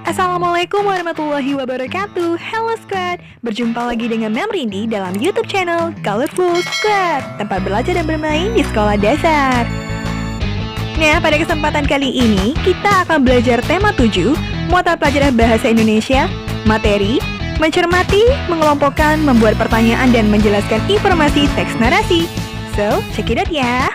Assalamualaikum warahmatullahi wabarakatuh. Hello Squad, berjumpa lagi dengan Mem Rindi dalam YouTube channel Colorful Squad, tempat belajar dan bermain di sekolah dasar. Nah, pada kesempatan kali ini kita akan belajar tema 7, mata pelajaran bahasa Indonesia, materi, mencermati, mengelompokkan, membuat pertanyaan dan menjelaskan informasi teks narasi. So, check it out ya.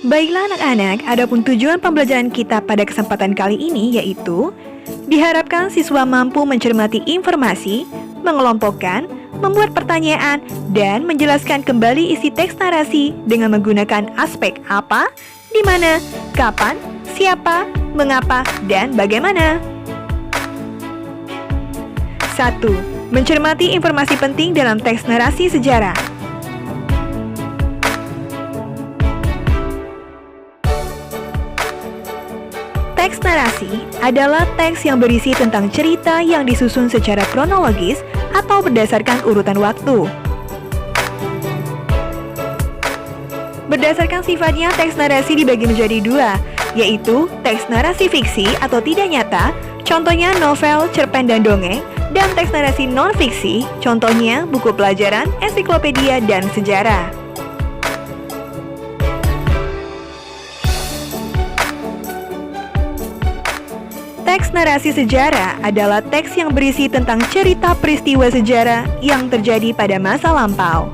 Baiklah anak-anak, adapun tujuan pembelajaran kita pada kesempatan kali ini yaitu diharapkan siswa mampu mencermati informasi, mengelompokkan, membuat pertanyaan, dan menjelaskan kembali isi teks narasi dengan menggunakan aspek apa, di mana, kapan, siapa, mengapa, dan bagaimana. 1. Mencermati informasi penting dalam teks narasi sejarah. Teks narasi adalah teks yang berisi tentang cerita yang disusun secara kronologis atau berdasarkan urutan waktu. Berdasarkan sifatnya, teks narasi dibagi menjadi dua, yaitu teks narasi fiksi atau tidak nyata, contohnya novel, cerpen, dan dongeng, dan teks narasi non-fiksi, contohnya buku pelajaran, ensiklopedia, dan sejarah. Teks narasi sejarah adalah teks yang berisi tentang cerita peristiwa sejarah yang terjadi pada masa lampau.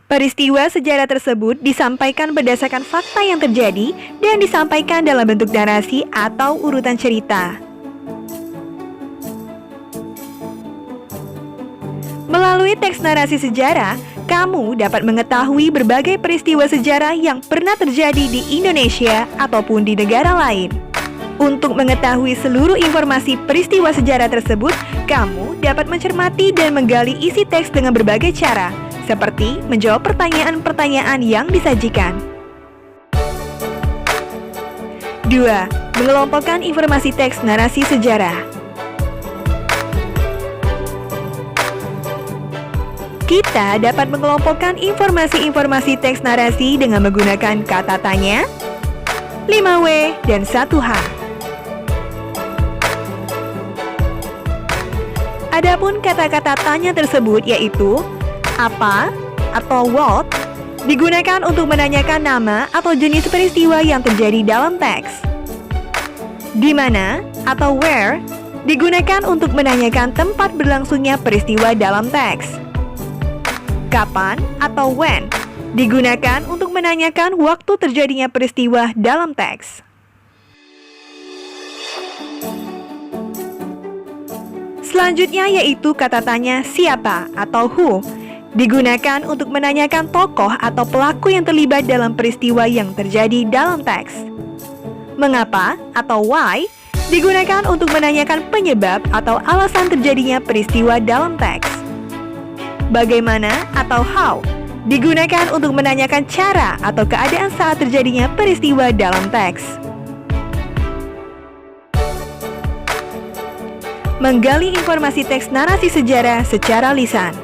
Peristiwa sejarah tersebut disampaikan berdasarkan fakta yang terjadi dan disampaikan dalam bentuk narasi atau urutan cerita. Melalui teks narasi sejarah, kamu dapat mengetahui berbagai peristiwa sejarah yang pernah terjadi di Indonesia ataupun di negara lain. Untuk mengetahui seluruh informasi peristiwa sejarah tersebut, kamu dapat mencermati dan menggali isi teks dengan berbagai cara, seperti menjawab pertanyaan-pertanyaan yang disajikan. 2. Mengelompokkan informasi teks narasi sejarah. Kita dapat mengelompokkan informasi-informasi teks narasi dengan menggunakan kata tanya, 5W, dan 1H. Adapun kata-kata tanya tersebut yaitu apa atau what digunakan untuk menanyakan nama atau jenis peristiwa yang terjadi dalam teks. Di mana atau where digunakan untuk menanyakan tempat berlangsungnya peristiwa dalam teks. Kapan atau when digunakan untuk menanyakan waktu terjadinya peristiwa dalam teks. Selanjutnya yaitu kata tanya siapa atau who digunakan untuk menanyakan tokoh atau pelaku yang terlibat dalam peristiwa yang terjadi dalam teks. Mengapa atau why digunakan untuk menanyakan penyebab atau alasan terjadinya peristiwa dalam teks. Bagaimana atau how digunakan untuk menanyakan cara atau keadaan saat terjadinya peristiwa dalam teks. Menggali informasi teks narasi sejarah secara lisan.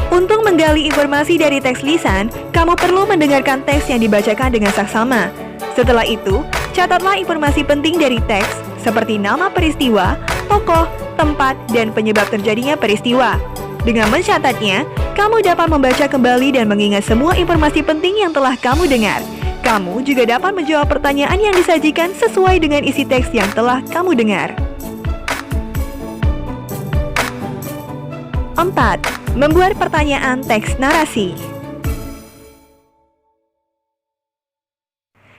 Untuk menggali informasi dari teks lisan, kamu perlu mendengarkan teks yang dibacakan dengan saksama. Setelah itu, catatlah informasi penting dari teks seperti nama peristiwa, tokoh, tempat, dan penyebab terjadinya peristiwa. Dengan mencatatnya, kamu dapat membaca kembali dan mengingat semua informasi penting yang telah kamu dengar. Kamu juga dapat menjawab pertanyaan yang disajikan sesuai dengan isi teks yang telah kamu dengar. 4. Membuat pertanyaan teks narasi.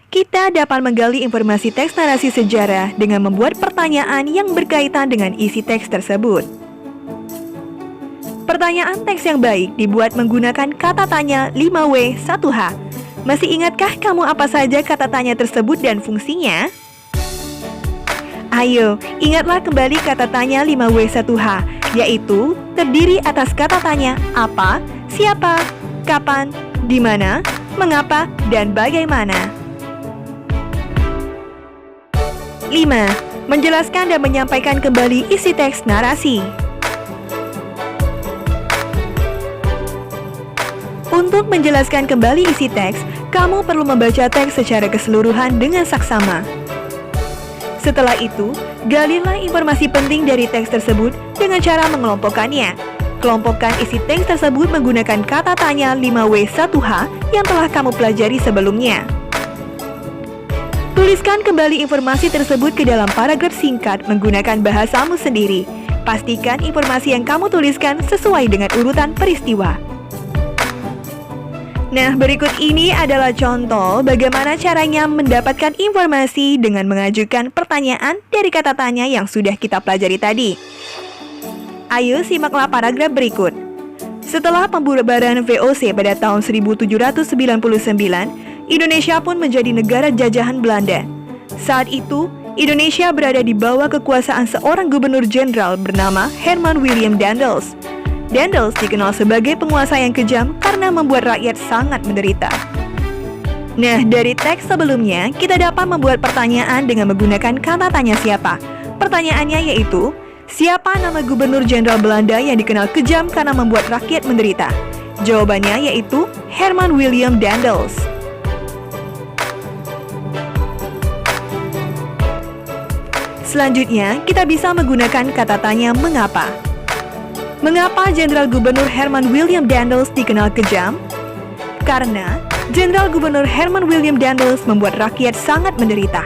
Kita dapat menggali informasi teks narasi sejarah dengan membuat pertanyaan yang berkaitan dengan isi teks tersebut. Pertanyaan teks yang baik dibuat menggunakan kata tanya 5W, 1H. Masih ingatkah kamu apa saja kata tanya tersebut dan fungsinya? Ayo, ingatlah kembali kata tanya 5W1H, yaitu terdiri atas kata tanya apa, siapa, kapan, di mana, mengapa, dan bagaimana. 5. Menjelaskan dan menyampaikan kembali isi teks narasi. Untuk menjelaskan kembali isi teks, kamu perlu membaca teks secara keseluruhan dengan saksama. Setelah itu, galilah informasi penting dari teks tersebut dengan cara mengelompokkannya. Kelompokkan isi teks tersebut menggunakan kata tanya 5W1H yang telah kamu pelajari sebelumnya. Tuliskan kembali informasi tersebut ke dalam paragraf singkat menggunakan bahasamu sendiri. Pastikan informasi yang kamu tuliskan sesuai dengan urutan peristiwa. Nah, berikut ini adalah contoh bagaimana caranya mendapatkan informasi dengan mengajukan pertanyaan dari kata tanya yang sudah kita pelajari tadi. Ayo simaklah paragraf berikut. Setelah pembubaran VOC pada tahun 1799, Indonesia pun menjadi negara jajahan Belanda. Saat itu, Indonesia berada di bawah kekuasaan seorang gubernur jenderal bernama Herman William Daendels. Daendels dikenal sebagai penguasa yang kejam karena membuat rakyat sangat menderita. Nah, dari teks sebelumnya, kita dapat membuat pertanyaan dengan menggunakan kata tanya siapa. Pertanyaannya yaitu, siapa nama gubernur jenderal Belanda yang dikenal kejam karena membuat rakyat menderita? Jawabannya yaitu Herman William Daendels. Selanjutnya, kita bisa menggunakan kata tanya mengapa. Mengapa Jenderal Gubernur Herman William Daendels dikenal kejam? Karena Jenderal Gubernur Herman William Daendels membuat rakyat sangat menderita.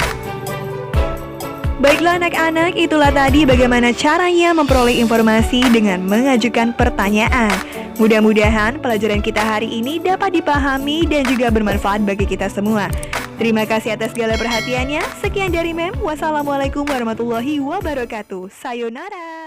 Baiklah anak-anak, itulah tadi bagaimana caranya memperoleh informasi dengan mengajukan pertanyaan. Mudah-mudahan pelajaran kita hari ini dapat dipahami dan juga bermanfaat bagi kita semua. Terima kasih atas segala perhatiannya. Sekian dari Mem. Wassalamualaikum warahmatullahi wabarakatuh. Sayonara.